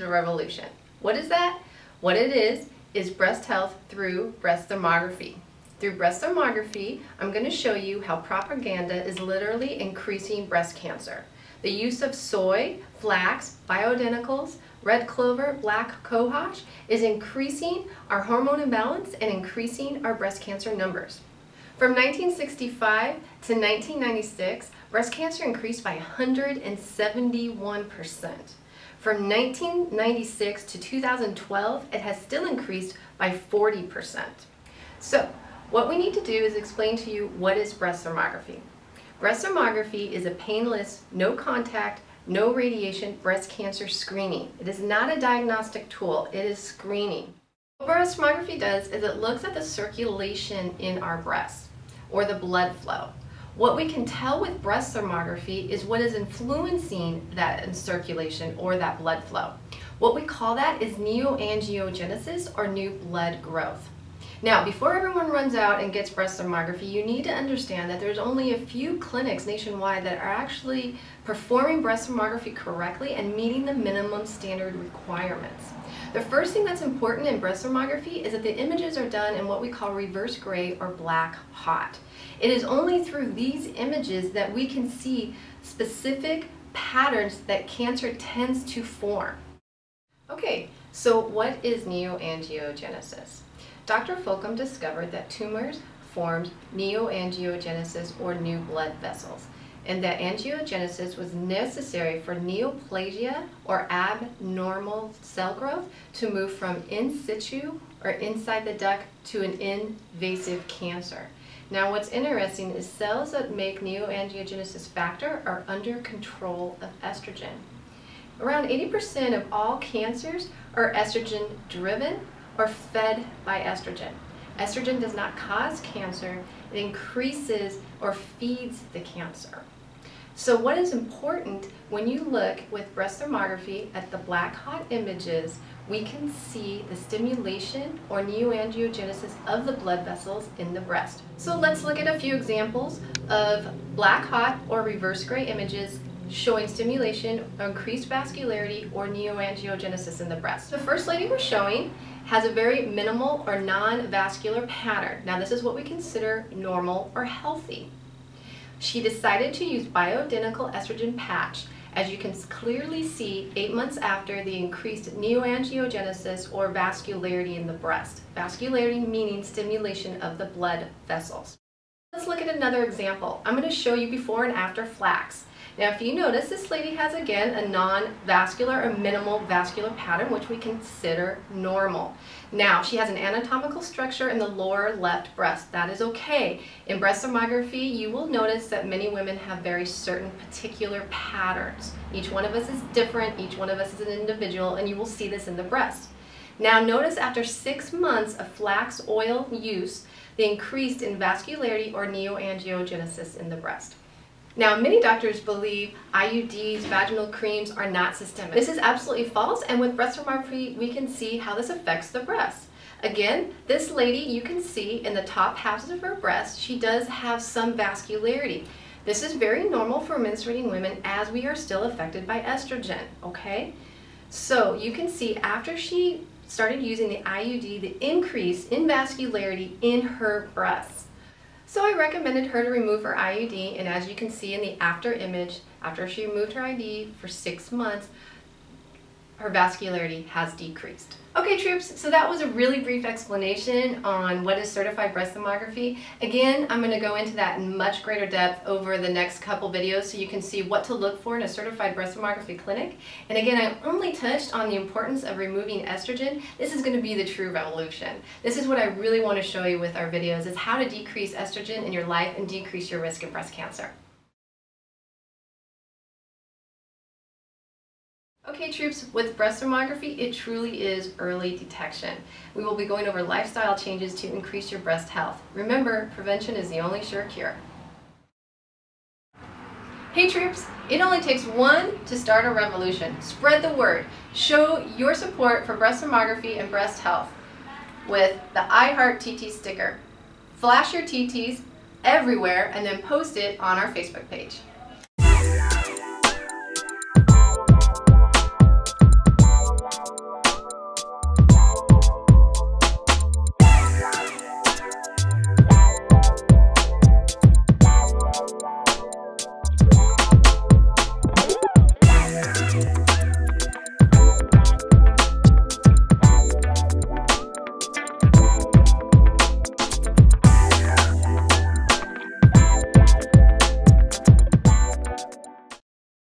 a revolution. What is that? What it is breast health through breast thermography. Through breast thermography, I'm going to show you how propaganda is literally increasing breast cancer. The use of soy, flax, bioidenticals, red clover, black cohosh is increasing our hormone imbalance and increasing our breast cancer numbers. From 1965 to 1996, breast cancer increased by 171%. From 1996 to 2012, it has still increased by 40%. So, what we need to do is explain to you what is breast thermography. Breast thermography is a painless, no contact, no radiation breast cancer screening. It is not a diagnostic tool, it is screening. What breast thermography does is it looks at the circulation in our breasts, or the blood flow. What we can tell with breast thermography is what is influencing that circulation or that blood flow. What we call that is neoangiogenesis or new blood growth. Now, before everyone runs out and gets breast thermography, you need to understand that there's only a few clinics nationwide that are actually performing breast thermography correctly and meeting the minimum standard requirements. The first thing that's important in breast thermography is that the images are done in what we call reverse gray or black hot. It is only through these images that we can see specific patterns that cancer tends to form. Okay, so what is neoangiogenesis? Dr. Fulcum discovered that tumors formed neoangiogenesis or new blood vessels, and that angiogenesis was necessary for neoplasia or abnormal cell growth to move from in situ or inside the duct to an invasive cancer. Now, what's interesting is cells that make neoangiogenesis factor are under control of estrogen. Around 80% of all cancers are estrogen driven or fed by estrogen. Estrogen does not cause cancer, it increases or feeds the cancer. So what is important when you look with breast thermography at the black hot images, we can see the stimulation or neoangiogenesis of the blood vessels in the breast. So let's look at a few examples of black hot or reverse gray images showing stimulation, increased vascularity, or neoangiogenesis in the breast. The first lady we're showing has a very minimal or non-vascular pattern. Now, this is what we consider normal or healthy. She decided to use bioidentical estrogen patch, as you can clearly see 8 months after the increased neoangiogenesis or vascularity in the breast. Vascularity meaning stimulation of the blood vessels. Let's look at another example. I'm going to show you before and after flax. Now, if you notice, this lady has again a non-vascular or minimal vascular pattern, which we consider normal. Now, she has an anatomical structure in the lower left breast. That is okay. In breast thermography, you will notice that many women have very certain particular patterns. Each one of us is different, each one of us is an individual, and you will see this in the breast. Now, notice after 6 months of flax oil use, they increased in vascularity or neoangiogenesis in the breast. Now, many doctors believe IUDs, vaginal creams are not systemic. This is absolutely false, and with breast thermography, we can see how this affects the breast. Again, this lady, you can see in the top halves of her breast, she does have some vascularity. This is very normal for menstruating women as we are still affected by estrogen, okay? So you can see after she started using the IUD, the increase in vascularity in her breasts. So I recommended her to remove her IUD, and as you can see in the after image, after she removed her IUD for 6 months, her vascularity has decreased. Okay, troops, so that was a really brief explanation on what is certified breast thermography. Again, I'm going to go into that in much greater depth over the next couple videos so you can see what to look for in a certified breast thermography clinic. And again, I only touched on the importance of removing estrogen. This is going to be the true revolution. This is what I really want to show you with our videos, is how to decrease estrogen in your life and decrease your risk of breast cancer. Okay, troops, with breast thermography, it truly is early detection. We will be going over lifestyle changes to increase your breast health. Remember, prevention is the only sure cure. Hey troops, it only takes one to start a revolution. Spread the word. Show your support for breast thermography and breast health with the I Heart TT sticker. Flash your TTs everywhere and then post it on our Facebook page.